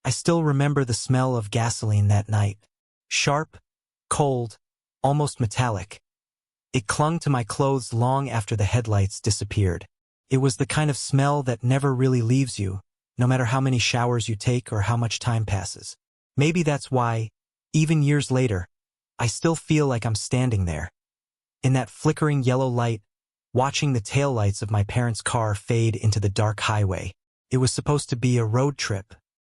I still remember the smell of gasoline that night. Sharp, cold, almost metallic. It clung to my clothes long after the headlights disappeared. It was the kind of smell that never really leaves you, no matter how many showers you take or how much time passes. Maybe that's why, even years later, I still feel like I'm standing there, in that flickering yellow light, watching the taillights of my parents' car fade into the dark highway. It was supposed to be a road trip,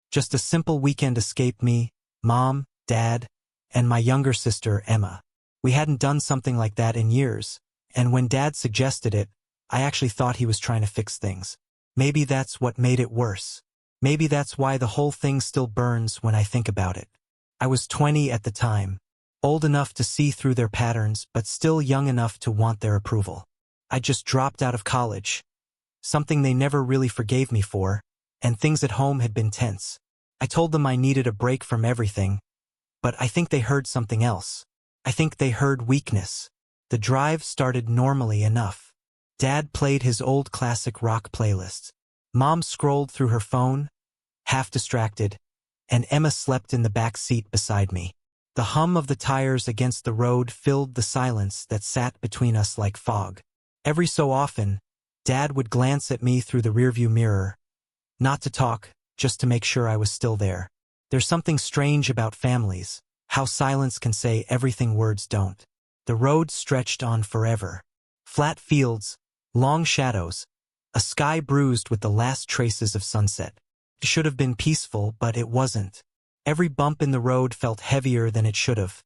just a simple weekend escape, me, Mom, Dad, and my younger sister, Emma. We hadn't done something like that in years, and when Dad suggested it, I actually thought he was trying to fix things. Maybe that's what made it worse. Maybe that's why the whole thing still burns when I think about it. I was 20 at the time, old enough to see through their patterns, but still young enough to want their approval. I just dropped out of college, something they never really forgave me for, and things at home had been tense. I told them I needed a break from everything, but I think they heard something else. I think they heard weakness. The drive started normally enough. Dad played his old classic rock playlists. Mom scrolled through her phone, half distracted, and Emma slept in the back seat beside me. The hum of the tires against the road filled the silence that sat between us like fog. Every so often, Dad would glance at me through the rearview mirror, not to talk, just to make sure I was still there. There's something strange about families, how silence can say everything words don't. The road stretched on forever. Flat fields, long shadows, a sky bruised with the last traces of sunset. It should have been peaceful, but it wasn't. Every bump in the road felt heavier than it should have.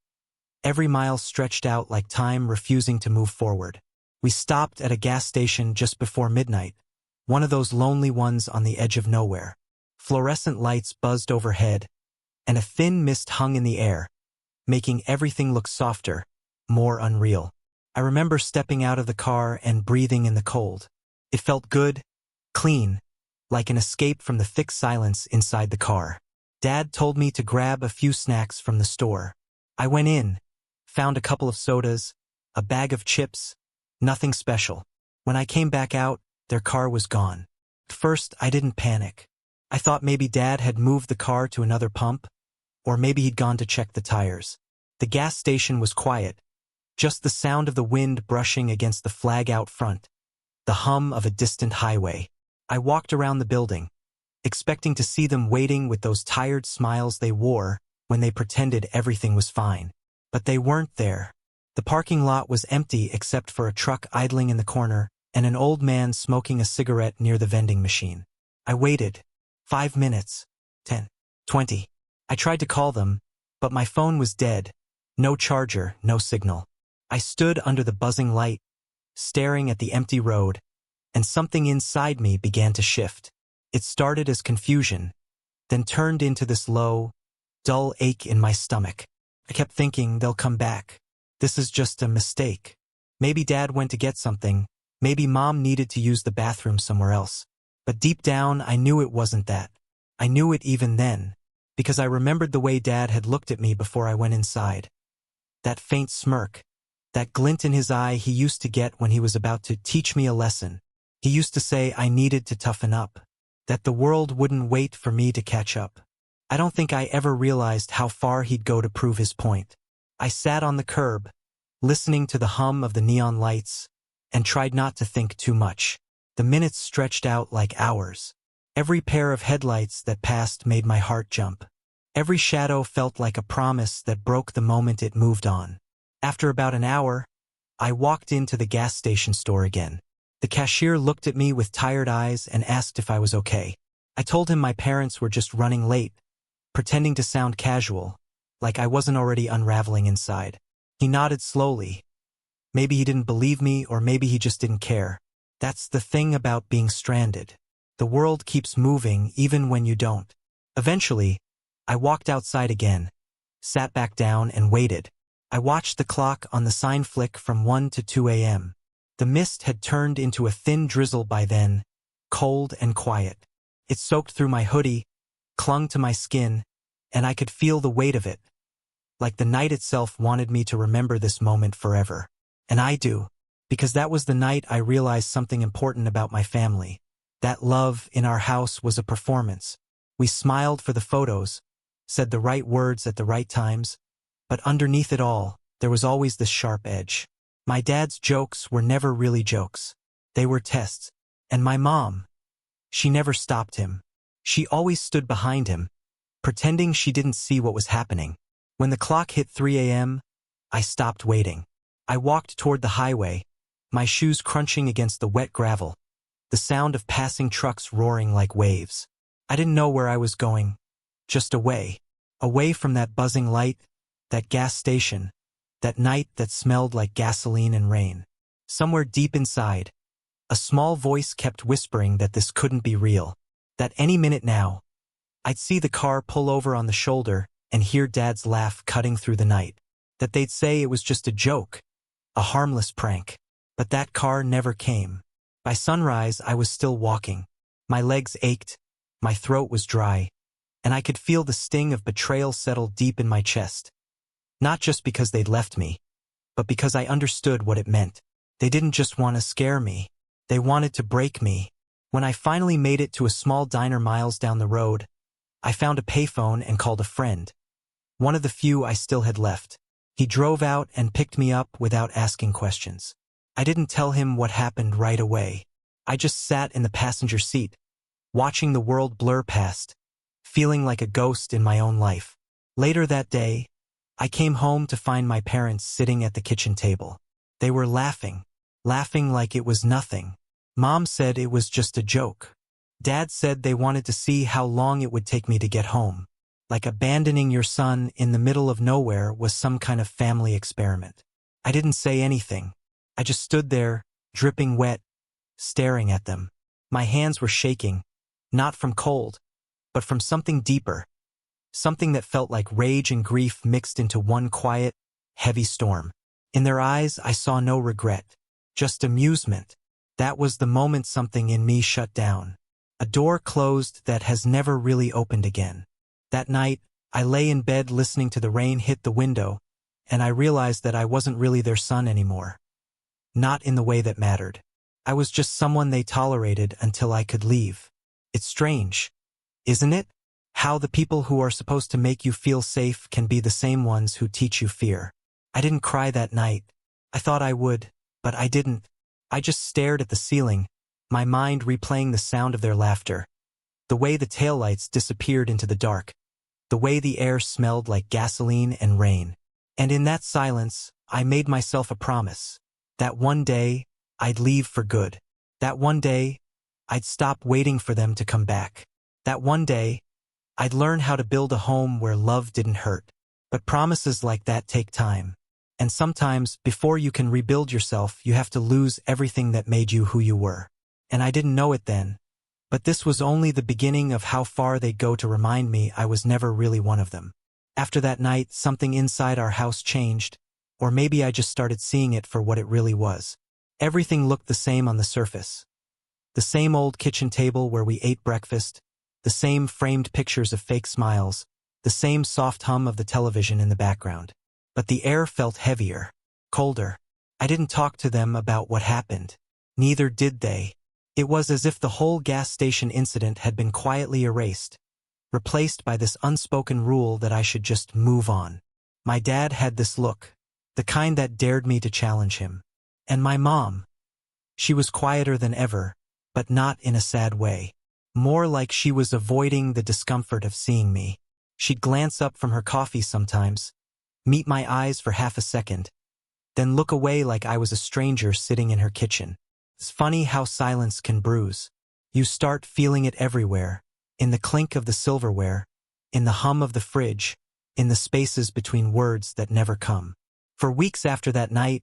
Every mile stretched out like time refusing to move forward. We stopped at a gas station just before midnight, one of those lonely ones on the edge of nowhere. Fluorescent lights buzzed overhead, and a thin mist hung in the air, making everything look softer, more unreal. I remember stepping out of the car and breathing in the cold. It felt good, clean, like an escape from the thick silence inside the car. Dad told me to grab a few snacks from the store. I went in, found a couple of sodas, a bag of chips, nothing special. When I came back out, their car was gone. At first, I didn't panic. I thought maybe Dad had moved the car to another pump, or maybe he'd gone to check the tires. The gas station was quiet, just the sound of the wind brushing against the flag out front, the hum of a distant highway. I walked around the building, expecting to see them waiting with those tired smiles they wore when they pretended everything was fine. But they weren't there. The parking lot was empty except for a truck idling in the corner and an old man smoking a cigarette near the vending machine. I waited. 5 minutes. 10. 20. I tried to call them, but my phone was dead. No charger, no signal. I stood under the buzzing light, staring at the empty road, and something inside me began to shift. It started as confusion, then turned into this low, dull ache in my stomach. I kept thinking, they'll come back. This is just a mistake. Maybe Dad went to get something. Maybe Mom needed to use the bathroom somewhere else. But deep down, I knew it wasn't that. I knew it even then, because I remembered the way Dad had looked at me before I went inside. That faint smirk, that glint in his eye he used to get when he was about to teach me a lesson. He used to say I needed to toughen up, that the world wouldn't wait for me to catch up. I don't think I ever realized how far he'd go to prove his point. I sat on the curb, listening to the hum of the neon lights, and tried not to think too much. The minutes stretched out like hours. Every pair of headlights that passed made my heart jump. Every shadow felt like a promise that broke the moment it moved on. After about an hour, I walked into the gas station store again. The cashier looked at me with tired eyes and asked if I was okay. I told him my parents were just running late, pretending to sound casual, like I wasn't already unraveling inside. He nodded slowly. Maybe he didn't believe me, or maybe he just didn't care. That's the thing about being stranded. The world keeps moving even when you don't. Eventually, I walked outside again, sat back down and waited. I watched the clock on the sign flick from 1 to 2 a.m. The mist had turned into a thin drizzle by then, cold and quiet. It soaked through my hoodie, clung to my skin, and I could feel the weight of it, like the night itself wanted me to remember this moment forever. And I do, because that was the night I realized something important about my family. That love in our house was a performance. We smiled for the photos, said the right words at the right times, but underneath it all, there was always this sharp edge. My dad's jokes were never really jokes. They were tests. And my mom, she never stopped him. She always stood behind him, pretending she didn't see what was happening. When the clock hit 3 a.m., I stopped waiting. I walked toward the highway, my shoes crunching against the wet gravel, the sound of passing trucks roaring like waves. I didn't know where I was going, just away. Away from that buzzing light, that gas station, that night that smelled like gasoline and rain. Somewhere deep inside, a small voice kept whispering that this couldn't be real, that any minute now, I'd see the car pull over on the shoulder and hear Dad's laugh cutting through the night, that they'd say it was just a joke, a harmless prank. But that car never came. By sunrise, I was still walking. My legs ached, my throat was dry, and I could feel the sting of betrayal settle deep in my chest. Not just because they'd left me, but because I understood what it meant. They didn't just want to scare me. They wanted to break me. When I finally made it to a small diner miles down the road, I found a payphone and called a friend, one of the few I still had left. He drove out and picked me up without asking questions. I didn't tell him what happened right away. I just sat in the passenger seat, watching the world blur past, feeling like a ghost in my own life. Later that day, I came home to find my parents sitting at the kitchen table. They were laughing like it was nothing. Mom said it was just a joke. Dad said they wanted to see how long it would take me to get home. Like abandoning your son in the middle of nowhere was some kind of family experiment. I didn't say anything. I just stood there, dripping wet, staring at them. My hands were shaking, not from cold, but from something deeper, something that felt like rage and grief mixed into one quiet, heavy storm. In their eyes, I saw no regret, just amusement. That was the moment something in me shut down. A door closed that has never really opened again. That night, I lay in bed listening to the rain hit the window, and I realized that I wasn't really their son anymore. Not in the way that mattered. I was just someone they tolerated until I could leave. It's strange, isn't it? How the people who are supposed to make you feel safe can be the same ones who teach you fear. I didn't cry that night. I thought I would, but I didn't. I just stared at the ceiling, my mind replaying the sound of their laughter, the way the taillights disappeared into the dark, the way the air smelled like gasoline and rain. And in that silence, I made myself a promise. That one day, I'd leave for good. That one day, I'd stop waiting for them to come back. That one day, I'd learn how to build a home where love didn't hurt. But promises like that take time. And sometimes, before you can rebuild yourself, you have to lose everything that made you who you were. And I didn't know it then. But this was only the beginning of how far they'd go to remind me I was never really one of them. After that night, something inside our house changed, or maybe I just started seeing it for what it really was. Everything looked the same on the surface. The same old kitchen table where we ate breakfast, the same framed pictures of fake smiles, the same soft hum of the television in the background. But the air felt heavier, colder. I didn't talk to them about what happened. Neither did they. It was as if the whole gas station incident had been quietly erased, replaced by this unspoken rule that I should just move on. My dad had this look, the kind that dared me to challenge him. And my mom, she was quieter than ever, but not in a sad way. More like she was avoiding the discomfort of seeing me. She'd glance up from her coffee sometimes, meet my eyes for half a second, then look away like I was a stranger sitting in her kitchen. It's funny how silence can bruise. You start feeling it everywhere, in the clink of the silverware, in the hum of the fridge, in the spaces between words that never come. For weeks after that night,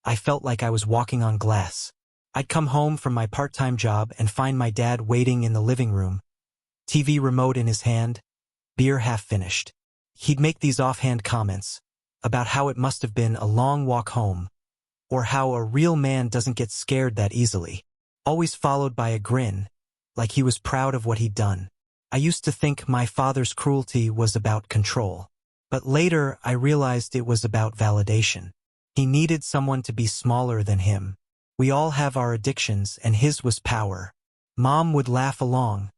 I felt like I was walking on glass. I'd come home from my part-time job and find my dad waiting in the living room, TV remote in his hand, beer half finished. He'd make these offhand comments about how it must have been a long walk home, or how a real man doesn't get scared that easily, always followed by a grin, like he was proud of what he'd done. I used to think my father's cruelty was about control, but later I realized it was about validation. He needed someone to be smaller than him. We all have our addictions, and his was power. Mom would laugh along,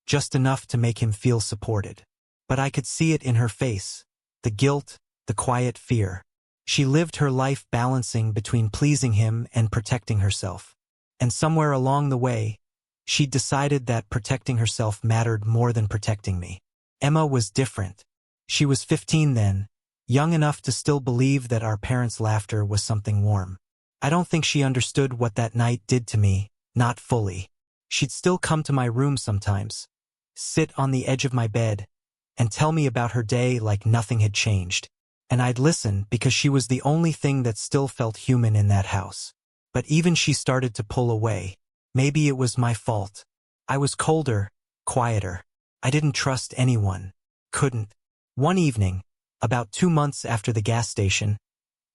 just enough to make him feel supported. But I could see it in her face, the guilt, the quiet fear. She lived her life balancing between pleasing him and protecting herself. And somewhere along the way, she'd decided that protecting herself mattered more than protecting me. Emma was different. She was 15 then, young enough to still believe that our parents' laughter was something warm. I don't think she understood what that night did to me, not fully. She'd still come to my room sometimes, sit on the edge of my bed, and tell me about her day like nothing had changed. And I'd listen because she was the only thing that still felt human in that house. But even she started to pull away. Maybe it was my fault. I was colder, quieter. I didn't trust anyone. Couldn't. One evening, about 2 months after the gas station,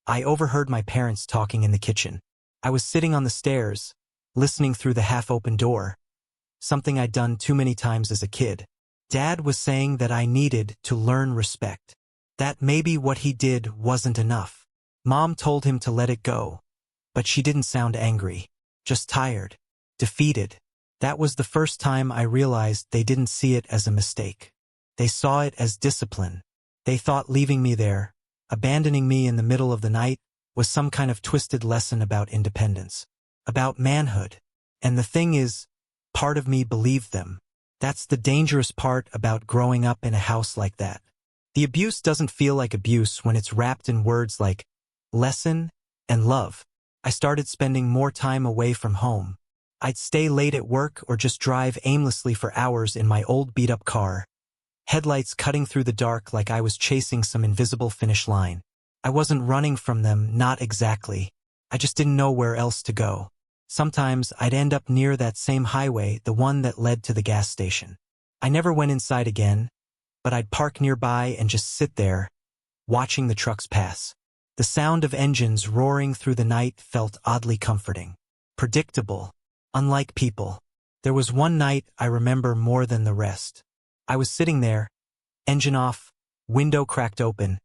I overheard my parents talking in the kitchen. I was sitting on the stairs, listening through the half-open door, something I'd done too many times as a kid. Dad was saying that I needed to learn respect, that maybe what he did wasn't enough. Mom told him to let it go, but she didn't sound angry, just tired, defeated. That was the first time I realized they didn't see it as a mistake. They saw it as discipline. They thought leaving me there, abandoning me in the middle of the night, was some kind of twisted lesson about independence, about manhood. And the thing is, part of me believed them. That's the dangerous part about growing up in a house like that. The abuse doesn't feel like abuse when it's wrapped in words like lesson and love. I started spending more time away from home. I'd stay late at work or just drive aimlessly for hours in my old beat-up car, headlights cutting through the dark like I was chasing some invisible finish line. I wasn't running from them, not exactly. I just didn't know where else to go. Sometimes I'd end up near that same highway, the one that led to the gas station. I never went inside again, but I'd park nearby and just sit there, watching the trucks pass. The sound of engines roaring through the night felt oddly comforting. Predictable, unlike people. There was one night I remember more than the rest. I was sitting there, engine off, window cracked open,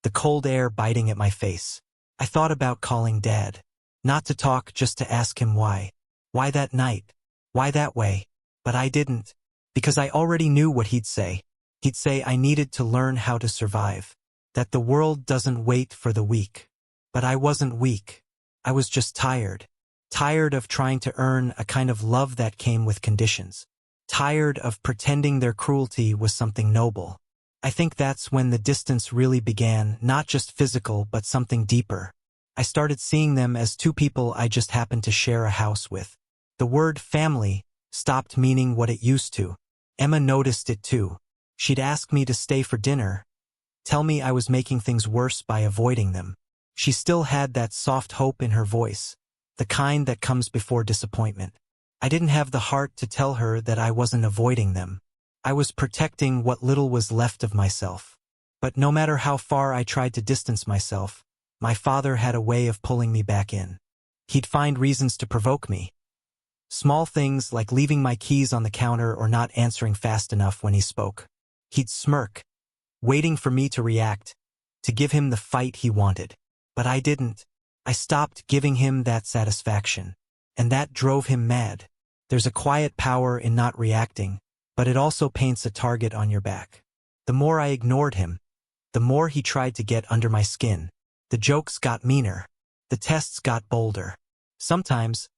the cold air biting at my face. I thought about calling Dad. Not to talk, just to ask him why. Why that night? Why that way? But I didn't. Because I already knew what he'd say. He'd say I needed to learn how to survive. That the world doesn't wait for the weak. But I wasn't weak. I was just tired. Tired of trying to earn a kind of love that came with conditions. Tired of pretending their cruelty was something noble. I think that's when the distance really began, not just physical but something deeper. I started seeing them as two people I just happened to share a house with. The word family stopped meaning what it used to. Emma noticed it too. She'd ask me to stay for dinner, tell me I was making things worse by avoiding them. She still had that soft hope in her voice, the kind that comes before disappointment. I didn't have the heart to tell her that I wasn't avoiding them. I was protecting what little was left of myself. But no matter how far I tried to distance myself, my father had a way of pulling me back in. He'd find reasons to provoke me. Small things like leaving my keys on the counter or not answering fast enough when he spoke. He'd smirk, waiting for me to react, to give him the fight he wanted. But I didn't. I stopped giving him that satisfaction. And that drove him mad. There's a quiet power in not reacting, but it also paints a target on your back. The more I ignored him, the more he tried to get under my skin. The jokes got meaner. The tests got bolder. Sometimes,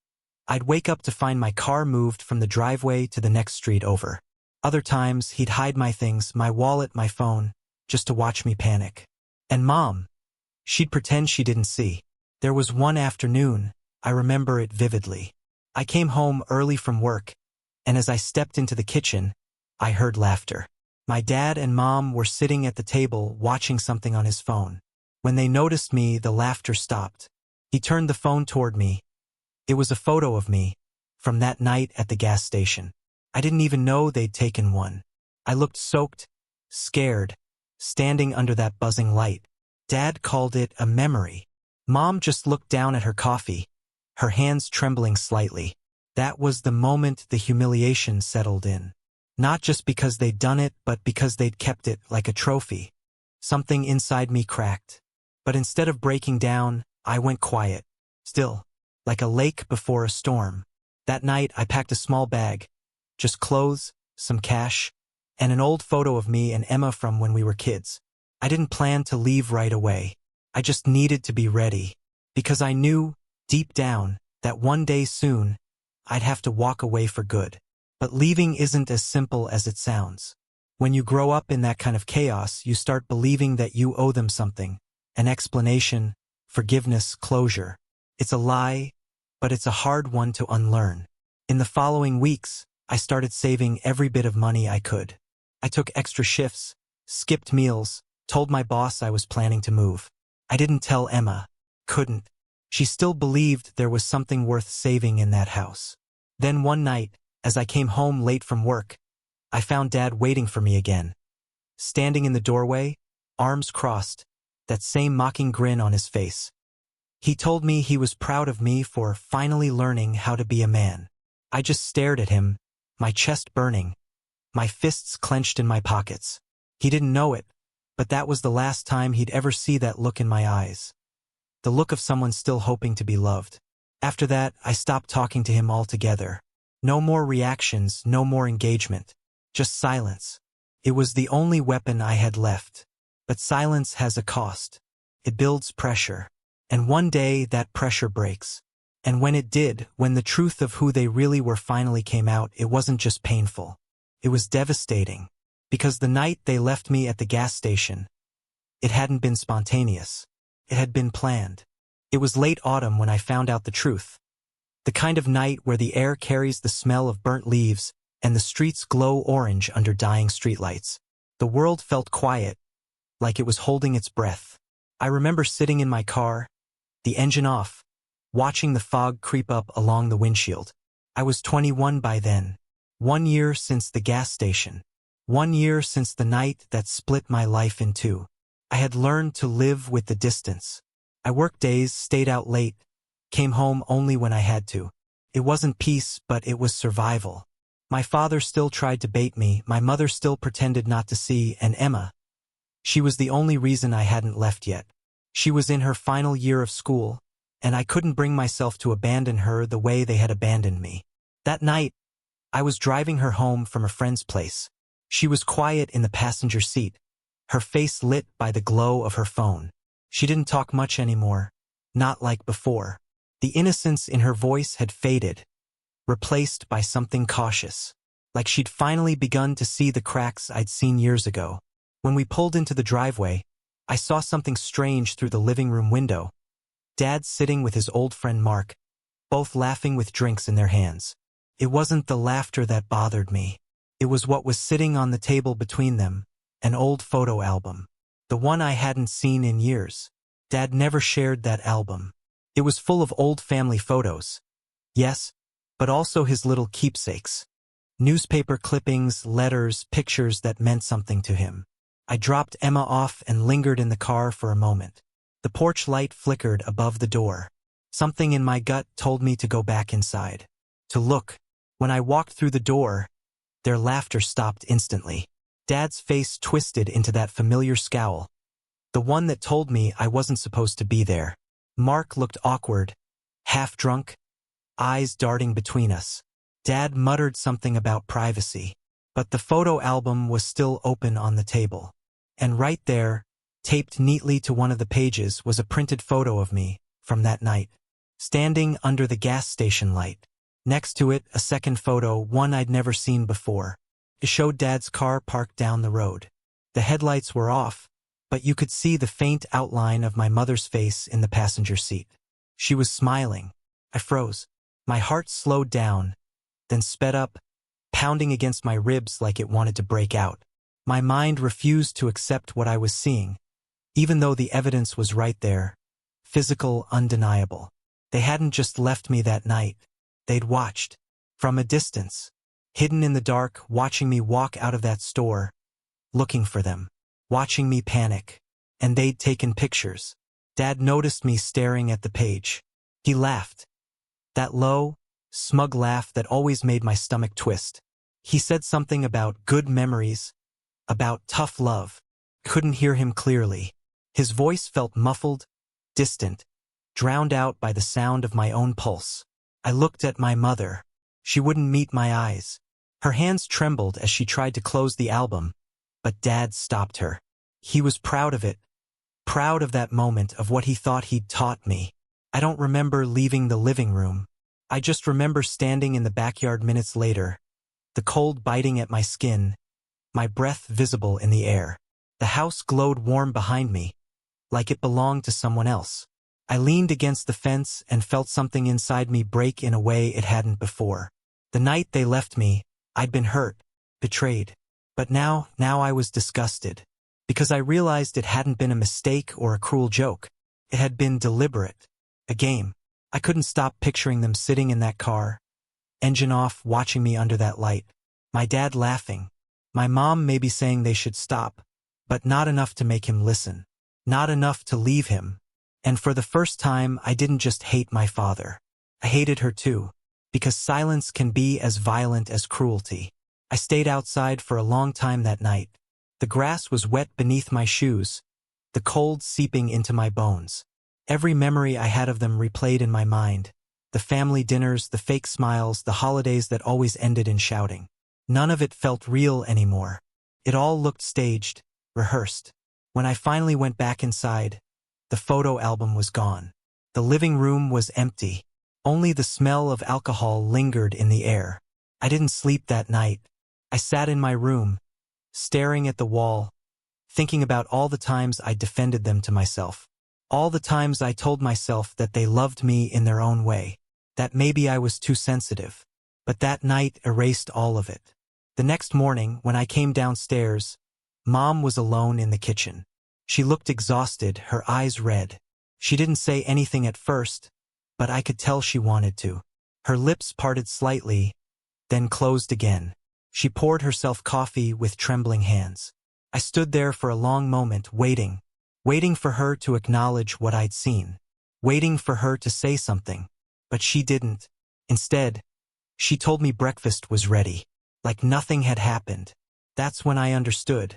I'd wake up to find my car moved from the driveway to the next street over. Other times, he'd hide my things, my wallet, my phone, just to watch me panic. And Mom, she'd pretend she didn't see. There was one afternoon, I remember it vividly. I came home early from work, and as I stepped into the kitchen, I heard laughter. My dad and Mom were sitting at the table watching something on his phone. When they noticed me, the laughter stopped. He turned the phone toward me. It was a photo of me, from that night at the gas station. I didn't even know they'd taken one. I looked soaked, scared, standing under that buzzing light. Dad called it a memory. Mom just looked down at her coffee, her hands trembling slightly. That was the moment the humiliation settled in. Not just because they'd done it, but because they'd kept it like a trophy. Something inside me cracked. But instead of breaking down, I went quiet, still, like a lake before a storm. That night, I packed a small bag, just clothes, some cash, and an old photo of me and Emma from when we were kids. I didn't plan to leave right away. I just needed to be ready, because I knew, deep down, that one day soon, I'd have to walk away for good. But leaving isn't as simple as it sounds. When you grow up in that kind of chaos, you start believing that you owe them something, an explanation, forgiveness, closure. It's a lie, but it's a hard one to unlearn. In the following weeks, I started saving every bit of money I could. I took extra shifts, skipped meals, told my boss I was planning to move. I didn't tell Emma. Couldn't. She still believed there was something worth saving in that house. Then one night, as I came home late from work, I found Dad waiting for me again. Standing in the doorway, arms crossed, that same mocking grin on his face. He told me he was proud of me for finally learning how to be a man. I just stared at him, my chest burning, my fists clenched in my pockets. He didn't know it, but that was the last time he'd ever see that look in my eyes. The look of someone still hoping to be loved. After that, I stopped talking to him altogether. No more reactions, no more engagement. Just silence. It was the only weapon I had left. But silence has a cost. It builds pressure. And one day that pressure breaks. And when it did, when the truth of who they really were finally came out, it wasn't just painful. It was devastating. Because the night they left me at the gas station, it hadn't been spontaneous. It had been planned. It was late autumn when I found out the truth. The kind of night where the air carries the smell of burnt leaves and the streets glow orange under dying streetlights. The world felt quiet, like it was holding its breath. I remember sitting in my car, the engine off, watching the fog creep up along the windshield. I was 21 by then. 1 year since the gas station. 1 year since the night that split my life in two. I had learned to live with the distance. I worked days, stayed out late, came home only when I had to. It wasn't peace, but it was survival. My father still tried to bait me, my mother still pretended not to see, and Emma, she was the only reason I hadn't left yet. She was in her final year of school, and I couldn't bring myself to abandon her the way they had abandoned me. That night, I was driving her home from a friend's place. She was quiet in the passenger seat, her face lit by the glow of her phone. She didn't talk much anymore, not like before. The innocence in her voice had faded, replaced by something cautious, like she'd finally begun to see the cracks I'd seen years ago. When we pulled into the driveway, I saw something strange through the living room window. Dad sitting with his old friend Mark, both laughing with drinks in their hands. It wasn't the laughter that bothered me. It was what was sitting on the table between them, an old photo album. The one I hadn't seen in years. Dad never shared that album. It was full of old family photos. Yes, but also his little keepsakes. Newspaper clippings, letters, pictures that meant something to him. I dropped Emma off and lingered in the car for a moment. The porch light flickered above the door. Something in my gut told me to go back inside. To look. When I walked through the door, their laughter stopped instantly. Dad's face twisted into that familiar scowl. The one that told me I wasn't supposed to be there. Mark looked awkward, half drunk, eyes darting between us. Dad muttered something about privacy. But the photo album was still open on the table. And right there, taped neatly to one of the pages, was a printed photo of me, from that night. Standing under the gas station light. Next to it, a second photo, one I'd never seen before. It showed Dad's car parked down the road. The headlights were off, but you could see the faint outline of my mother's face in the passenger seat. She was smiling. I froze. My heart slowed down, then sped up, pounding against my ribs like it wanted to break out. My mind refused to accept what I was seeing, even though the evidence was right there, physical, undeniable. They hadn't just left me that night. They'd watched, from a distance, hidden in the dark, watching me walk out of that store, looking for them, watching me panic. And they'd taken pictures. Dad noticed me staring at the page. He laughed. That low, smug laugh that always made my stomach twist. He said something about good memories, about tough love. Couldn't hear him clearly. His voice felt muffled, distant, drowned out by the sound of my own pulse. I looked at my mother. She wouldn't meet my eyes. Her hands trembled as she tried to close the album, but Dad stopped her. He was proud of it, proud of that moment, of what he thought he'd taught me. I don't remember leaving the living room. I just remember standing in the backyard minutes later, the cold biting at my skin, my breath visible in the air. The house glowed warm behind me, like it belonged to someone else. I leaned against the fence and felt something inside me break in a way it hadn't before. The night they left me, I'd been hurt, betrayed. But now I was disgusted. Because I realized it hadn't been a mistake or a cruel joke. It had been deliberate. A game. I couldn't stop picturing them sitting in that car, engine off, watching me under that light. My dad laughing. My mom maybe saying they should stop, but not enough to make him listen. Not enough to leave him. And for the first time, I didn't just hate my father. I hated her too. Because silence can be as violent as cruelty. I stayed outside for a long time that night. The grass was wet beneath my shoes, the cold seeping into my bones. Every memory I had of them replayed in my mind. The family dinners, the fake smiles, the holidays that always ended in shouting. None of it felt real anymore. It all looked staged, rehearsed. When I finally went back inside, the photo album was gone. The living room was empty. Only the smell of alcohol lingered in the air. I didn't sleep that night. I sat in my room, staring at the wall, thinking about all the times I defended them to myself. All the times I told myself that they loved me in their own way, that maybe I was too sensitive. But that night erased all of it. The next morning, when I came downstairs, Mom was alone in the kitchen. She looked exhausted, her eyes red. She didn't say anything at first, but I could tell she wanted to. Her lips parted slightly, then closed again. She poured herself coffee with trembling hands. I stood there for a long moment, waiting for her to acknowledge what I'd seen, waiting for her to say something. But she didn't. Instead, she told me breakfast was ready, like nothing had happened. That's when I understood.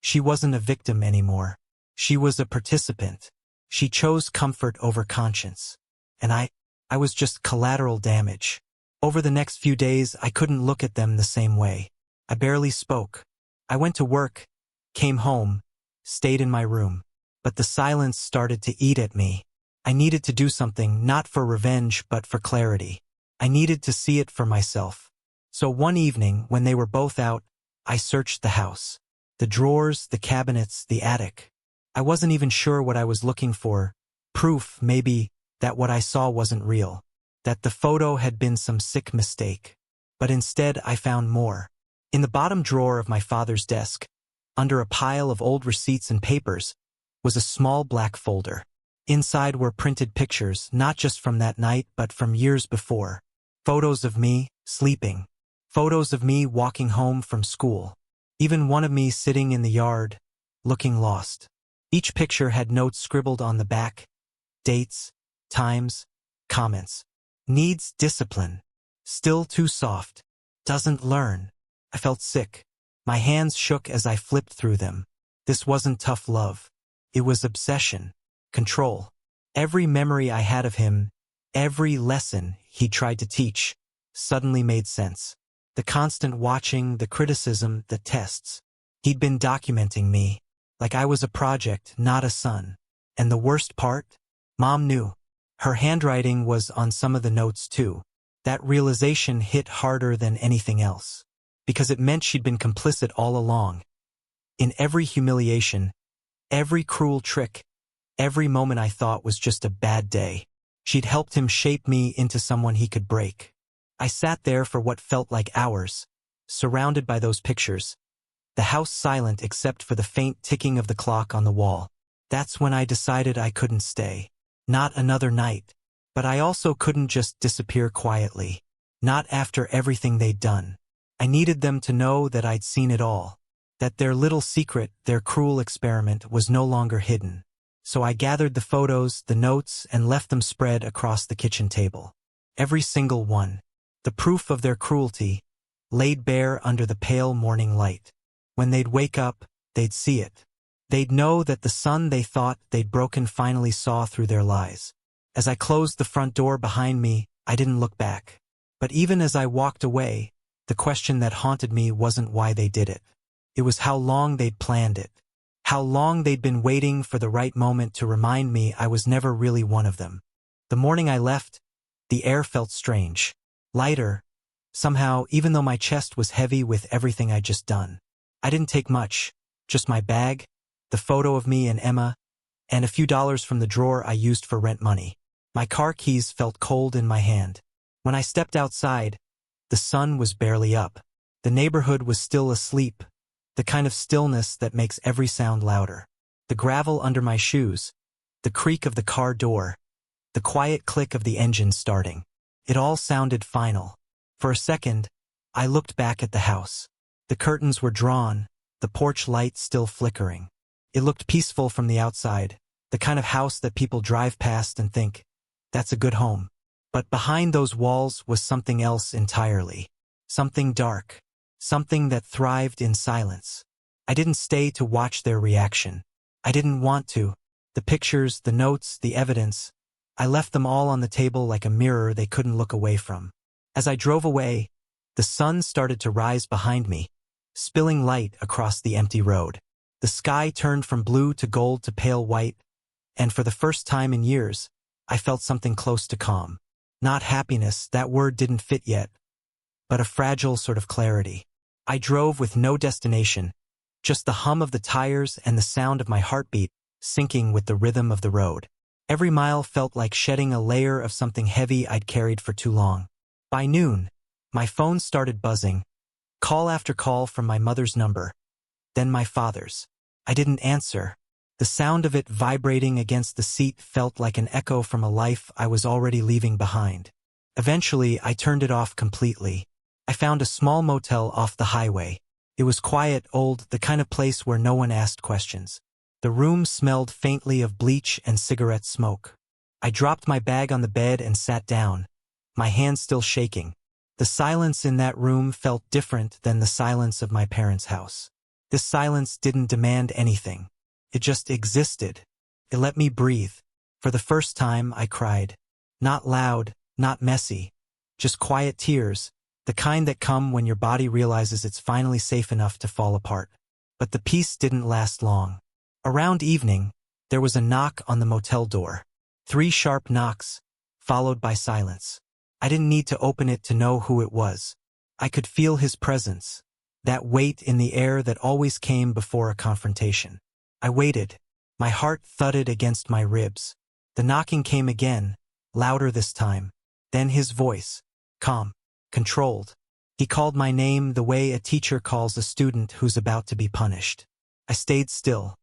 She wasn't a victim anymore. She was a participant. She chose comfort over conscience. And I was just collateral damage. Over the next few days, I couldn't look at them the same way. I barely spoke. I went to work, came home, stayed in my room. But the silence started to eat at me. I needed to do something, not for revenge, but for clarity. I needed to see it for myself. So one evening, when they were both out, I searched the house. The drawers, the cabinets, the attic. I wasn't even sure what I was looking for. Proof, maybe, that what I saw wasn't real. That the photo had been some sick mistake. But instead, I found more. In the bottom drawer of my father's desk, under a pile of old receipts and papers, was a small black folder. Inside were printed pictures, not just from that night, but from years before. Photos of me, sleeping. Photos of me walking home from school. Even one of me sitting in the yard, looking lost. Each picture had notes scribbled on the back. Dates, times, comments. Needs discipline. Still too soft. Doesn't learn. I felt sick. My hands shook as I flipped through them. This wasn't tough love. It was obsession. Control. Every memory I had of him, every lesson he tried to teach, suddenly made sense. The constant watching, the criticism, the tests. He'd been documenting me, like I was a project, not a son. And the worst part? Mom knew. Her handwriting was on some of the notes too. That realization hit harder than anything else. Because it meant she'd been complicit all along. In every humiliation, every cruel trick, every moment I thought was just a bad day. She'd helped him shape me into someone he could break. I sat there for what felt like hours, surrounded by those pictures. The house silent except for the faint ticking of the clock on the wall. That's when I decided I couldn't stay. Not another night. But I also couldn't just disappear quietly. Not after everything they'd done. I needed them to know that I'd seen it all. That their little secret, their cruel experiment, was no longer hidden. So I gathered the photos, the notes, and left them spread across the kitchen table. Every single one. The proof of their cruelty, laid bare under the pale morning light. When they'd wake up, they'd see it. They'd know that the son they thought they'd broken finally saw through their lies. As I closed the front door behind me, I didn't look back. But even as I walked away, The question that haunted me wasn't why they did it. It was how long they'd planned it. How long they'd been waiting for the right moment to remind me I was never really one of them. The morning I left, the air felt strange. Lighter, somehow, even though my chest was heavy with everything I'd just done. I didn't take much, just my bag, the photo of me and Emma, and a few dollars from the drawer I used for rent money. My car keys felt cold in my hand. When I stepped outside, the sun was barely up. The neighborhood was still asleep, the kind of stillness that makes every sound louder. The gravel under my shoes, the creak of the car door, the quiet click of the engine starting. It all sounded final. For a second, I looked back at the house. The curtains were drawn, the porch light still flickering. It looked peaceful from the outside, the kind of house that people drive past and think, that's a good home. But behind those walls was something else entirely. Something dark. Something that thrived in silence. I didn't stay to watch their reaction. I didn't want to. The pictures, the notes, the evidence, I left them all on the table like a mirror they couldn't look away from. As I drove away, the sun started to rise behind me, spilling light across the empty road. The sky turned from blue to gold to pale white, and for the first time in years, I felt something close to calm. Not happiness, that word didn't fit yet, but a fragile sort of clarity. I drove with no destination, just the hum of the tires and the sound of my heartbeat syncing with the rhythm of the road. Every mile felt like shedding a layer of something heavy I'd carried for too long. By noon, my phone started buzzing, call after call from my mother's number, then my father's. I didn't answer. The sound of it vibrating against the seat felt like an echo from a life I was already leaving behind. Eventually, I turned it off completely. I found a small motel off the highway. It was quiet, old, the kind of place where no one asked questions. The room smelled faintly of bleach and cigarette smoke. I dropped my bag on the bed and sat down, my hands still shaking. The silence in that room felt different than the silence of my parents' house. This silence didn't demand anything. It just existed. It let me breathe. For the first time, I cried. Not loud, not messy, just quiet tears, the kind that come when your body realizes it's finally safe enough to fall apart. But the peace didn't last long. Around evening, there was a knock on the motel door. 3 sharp knocks, followed by silence. I didn't need to open it to know who it was. I could feel his presence, that weight in the air that always came before a confrontation. I waited. My heart thudded against my ribs. The knocking came again, louder this time. Then his voice, calm, controlled. He called my name the way a teacher calls a student who's about to be punished. I stayed still.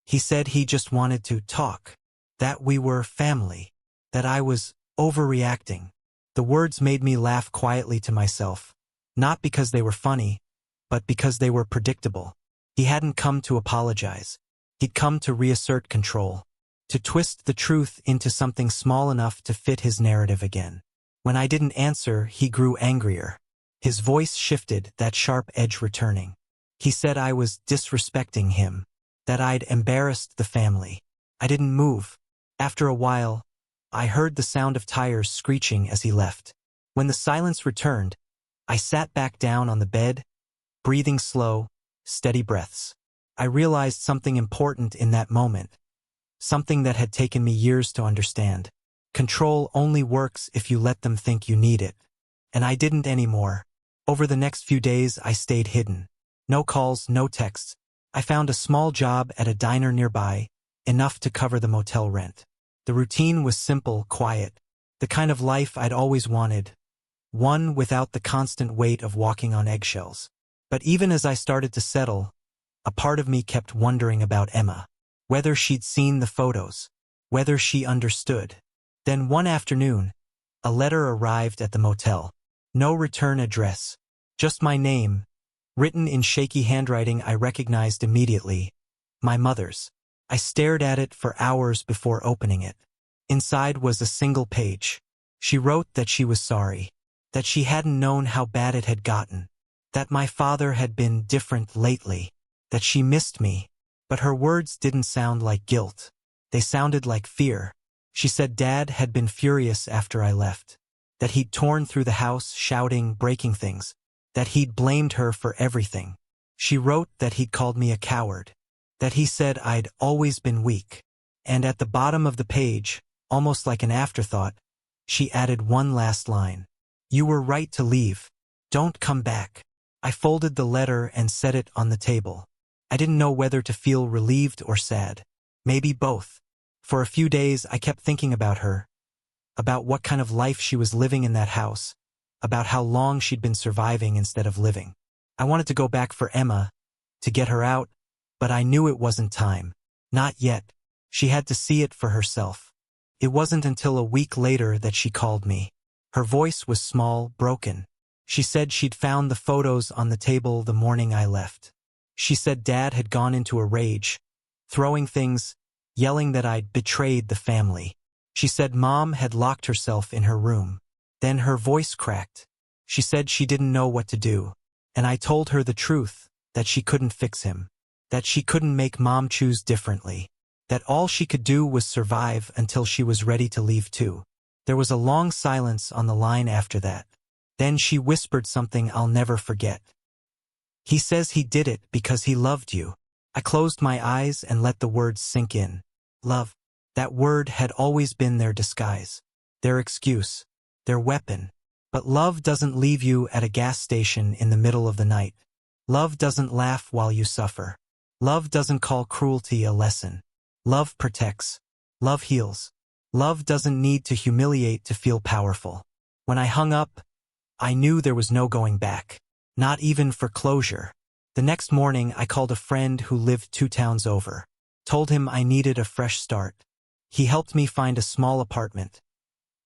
He said he just wanted to talk, that we were family, that I was overreacting. The words made me laugh quietly to myself, not because they were funny, but because they were predictable. He hadn't come to apologize. He'd come to reassert control, to twist the truth into something small enough to fit his narrative again. When I didn't answer, he grew angrier. His voice shifted, that sharp edge returning. He said I was disrespecting him, that I'd embarrassed the family. I didn't move. After a while, I heard the sound of tires screeching as he left. When the silence returned, I sat back down on the bed, breathing slow, steady breaths. I realized something important in that moment, something that had taken me years to understand. Control only works if you let them think you need it. And I didn't anymore. Over the next few days, I stayed hidden. No calls, no texts. I found a small job at a diner nearby, enough to cover the motel rent. The routine was simple, quiet, the kind of life I'd always wanted, one without the constant weight of walking on eggshells. But even as I started to settle, a part of me kept wondering about Emma, whether she'd seen the photos, whether she understood. Then one afternoon, a letter arrived at the motel. No return address, just my name, written in shaky handwriting I recognized immediately, my mother's. I stared at it for hours before opening it. Inside was a single page. She wrote that she was sorry, that she hadn't known how bad it had gotten, that my father had been different lately, that she missed me. But her words didn't sound like guilt. They sounded like fear. She said Dad had been furious after I left, that he'd torn through the house, shouting, breaking things, that he'd blamed her for everything. She wrote that he'd called me a coward, that he said I'd always been weak. And at the bottom of the page, almost like an afterthought, she added one last line. You were right to leave. Don't come back. I folded the letter and set it on the table. I didn't know whether to feel relieved or sad. Maybe both. For a few days I kept thinking about her, about what kind of life she was living in that house, about how long she'd been surviving instead of living. I wanted to go back for Emma, to get her out, but I knew it wasn't time. Not yet. She had to see it for herself. It wasn't until a week later that she called me. Her voice was small, broken. She said she'd found the photos on the table the morning I left. She said Dad had gone into a rage, throwing things, yelling that I'd betrayed the family. She said Mom had locked herself in her room. Then her voice cracked. She said she didn't know what to do, and I told her the truth, that she couldn't fix him, that she couldn't make Mom choose differently, that all she could do was survive until she was ready to leave too. There was a long silence on the line after that. Then she whispered something I'll never forget. He says he did it because he loved you. I closed my eyes and let the words sink in. Love. That word had always been their disguise, their excuse, their weapon. But love doesn't leave you at a gas station in the middle of the night. Love doesn't laugh while you suffer. Love doesn't call cruelty a lesson. Love protects. Love heals. Love doesn't need to humiliate to feel powerful. When I hung up, I knew there was no going back. Not even for closure. The next morning I called a friend who lived 2 towns over. Told him I needed a fresh start. He helped me find a small apartment.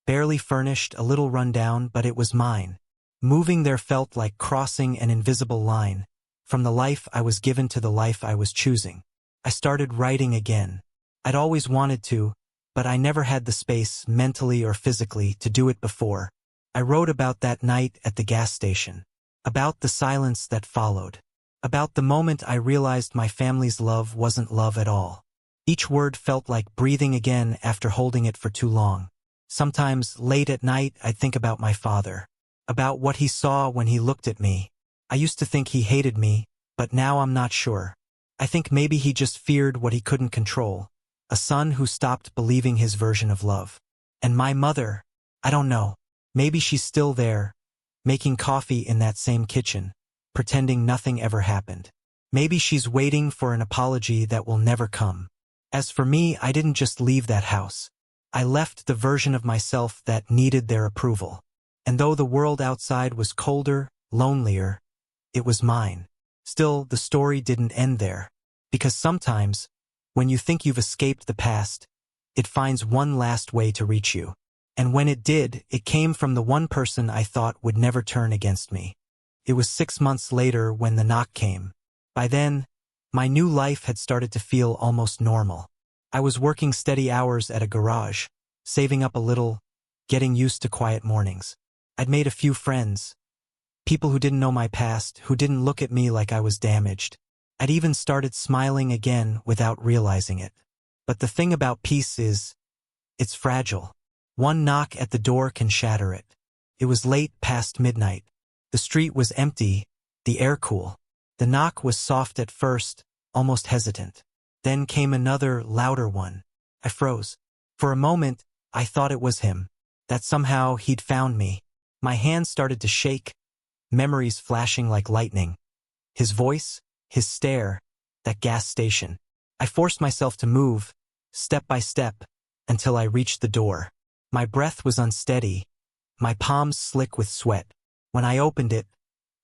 Barely furnished, a little rundown, but it was mine. Moving there felt like crossing an invisible line, from the life I was given to the life I was choosing. I started writing again. I'd always wanted to, but I never had the space, mentally or physically, to do it before. I wrote about that night at the gas station. About the silence that followed. About the moment I realized my family's love wasn't love at all. Each word felt like breathing again after holding it for too long. Sometimes, late at night, I'd think about my father. About what he saw when he looked at me. I used to think he hated me, but now I'm not sure. I think maybe he just feared what he couldn't control. A son who stopped believing his version of love. And my mother, I don't know. Maybe she's still there, making coffee in that same kitchen, pretending nothing ever happened. Maybe she's waiting for an apology that will never come. As for me, I didn't just leave that house. I left the version of myself that needed their approval. And though the world outside was colder, lonelier, it was mine. Still, the story didn't end there. Because sometimes, when you think you've escaped the past, it finds one last way to reach you. And when it did, it came from the one person I thought would never turn against me. It was 6 months later when the knock came. By then, my new life had started to feel almost normal. I was working steady hours at a garage, saving up a little, getting used to quiet mornings. I'd made a few friends, people who didn't know my past, who didn't look at me like I was damaged. I'd even started smiling again without realizing it. But the thing about peace is, it's fragile. One knock at the door can shatter it. It was late past midnight. The street was empty, the air cool. The knock was soft at first, almost hesitant. Then came another, louder one. I froze. For a moment, I thought it was him, that somehow he'd found me. My hands started to shake, memories flashing like lightning. His voice, his stare, that gas station. I forced myself to move, step by step, until I reached the door. My breath was unsteady, my palms slick with sweat. When I opened it,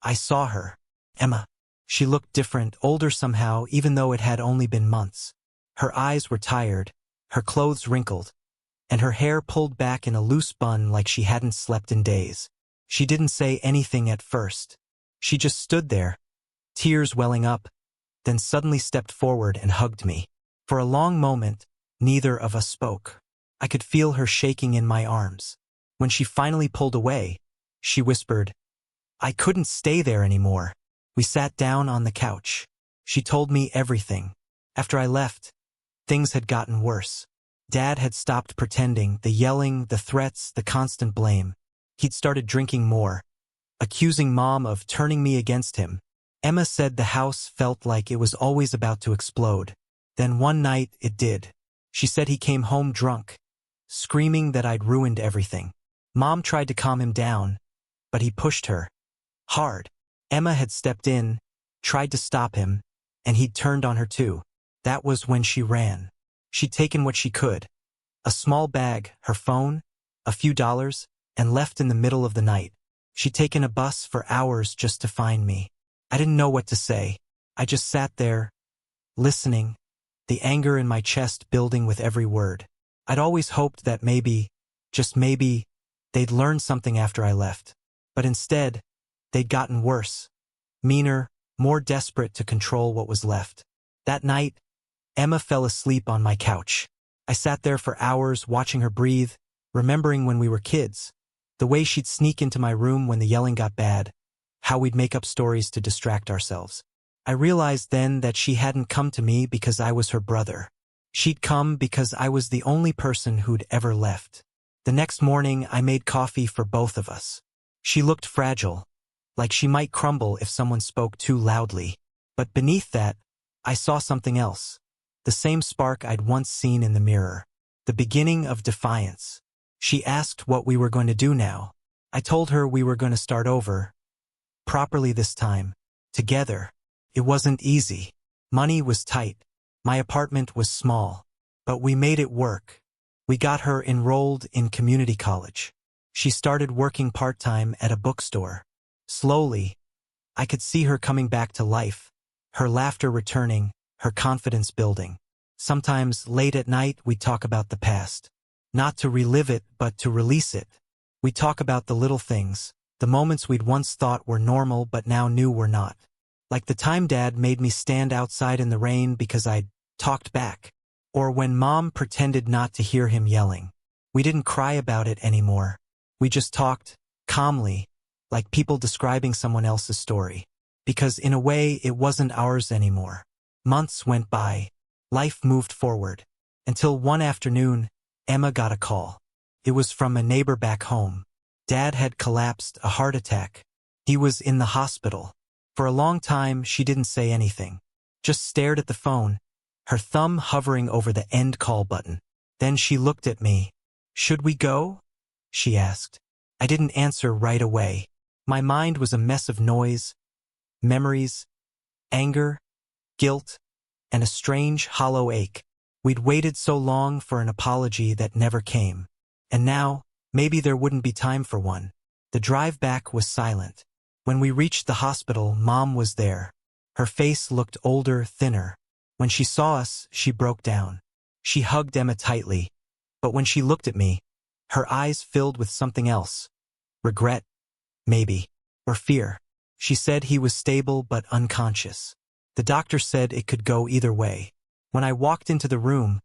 I saw her. Emma. She looked different, older somehow, even though it had only been months. Her eyes were tired, her clothes wrinkled, and her hair pulled back in a loose bun like she hadn't slept in days. She didn't say anything at first. She just stood there, tears welling up, then suddenly stepped forward and hugged me. For a long moment, neither of us spoke. I could feel her shaking in my arms. When she finally pulled away, she whispered, "I couldn't stay there anymore." We sat down on the couch. She told me everything. After I left, things had gotten worse. Dad had stopped pretending, the yelling, the threats, the constant blame. He'd started drinking more, accusing Mom of turning me against him. Emma said the house felt like it was always about to explode. Then one night it did. She said he came home drunk, screaming that I'd ruined everything. Mom tried to calm him down, but he pushed her hard. Emma had stepped in, tried to stop him, and he'd turned on her too. That was when she ran. She'd taken what she could, a small bag, her phone, a few dollars, and left in the middle of the night. She'd taken a bus for hours just to find me. I didn't know what to say. I just sat there, listening, the anger in my chest building with every word. I'd always hoped that maybe, just maybe, they'd learn something after I left. But instead, they'd gotten worse, meaner, more desperate to control what was left. That night, Emma fell asleep on my couch. I sat there for hours watching her breathe, remembering when we were kids, the way she'd sneak into my room when the yelling got bad, how we'd make up stories to distract ourselves. I realized then that she hadn't come to me because I was her brother. She'd come because I was the only person who'd ever left. The next morning, I made coffee for both of us. She looked fragile, like she might crumble if someone spoke too loudly. But beneath that, I saw something else. The same spark I'd once seen in the mirror. The beginning of defiance. She asked what we were going to do now. I told her we were going to start over. Properly this time. Together. It wasn't easy. Money was tight. My apartment was small. But we made it work. We got her enrolled in community college. She started working part-time at a bookstore. Slowly, I could see her coming back to life. Her laughter returning, her confidence building. Sometimes, late at night, we'd talk about the past. Not to relive it, but to release it. We'd talk about the little things, the moments we'd once thought were normal but now knew were not. Like the time Dad made me stand outside in the rain because I'd talked back. Or when Mom pretended not to hear him yelling. We didn't cry about it anymore. We just talked, calmly, like people describing someone else's story. Because in a way, it wasn't ours anymore. Months went by. Life moved forward. Until one afternoon, Emma got a call. It was from a neighbor back home. Dad had collapsed, a heart attack. He was in the hospital. For a long time, she didn't say anything. Just stared at the phone, her thumb hovering over the end call button. Then she looked at me. "Should we go?" she asked. I didn't answer right away. My mind was a mess of noise, memories, anger, guilt, and a strange, hollow ache. We'd waited so long for an apology that never came. And now, maybe there wouldn't be time for one. The drive back was silent. When we reached the hospital, Mom was there. Her face looked older, thinner. When she saw us, she broke down. She hugged Emma tightly. But when she looked at me, her eyes filled with something else. Regret, maybe, or fear. She said he was stable but unconscious. The doctor said it could go either way. When I walked into the room,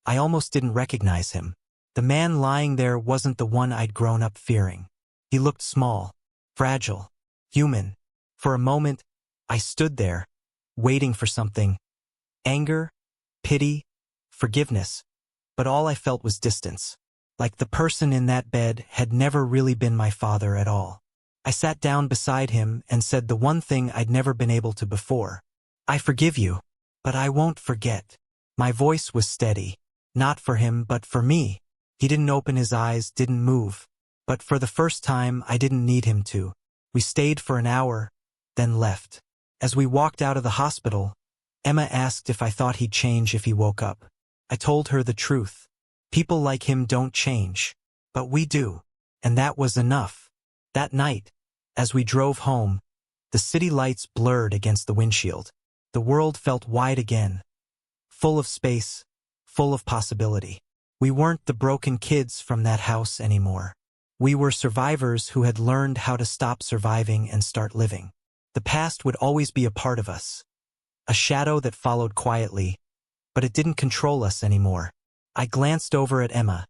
I almost didn't recognize him. The man lying there wasn't the one I'd grown up fearing. He looked small, fragile, human. For a moment, I stood there, waiting for something. Anger, pity, forgiveness. But all I felt was distance. Like the person in that bed had never really been my father at all. I sat down beside him and said the one thing I'd never been able to before. "I forgive you, but I won't forget." My voice was steady. Not for him, but for me. He didn't open his eyes, didn't move. But for the first time, I didn't need him to. We stayed for an hour, then left. As we walked out of the hospital, Emma asked if I thought he'd change if he woke up. I told her the truth. People like him don't change. But we do. And that was enough. That night, as we drove home, the city lights blurred against the windshield. The world felt wide again. Full of space, full of possibility. We weren't the broken kids from that house anymore. We were survivors who had learned how to stop surviving and start living. The past would always be a part of us. A shadow that followed quietly, but it didn't control us anymore. I glanced over at Emma,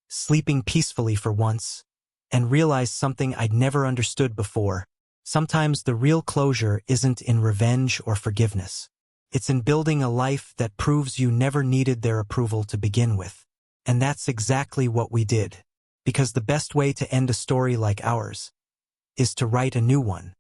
sleeping peacefully for once, and realized something I'd never understood before. Sometimes the real closure isn't in revenge or forgiveness. It's in building a life that proves you never needed their approval to begin with. And that's exactly what we did. Because the best way to end a story like ours is to write a new one.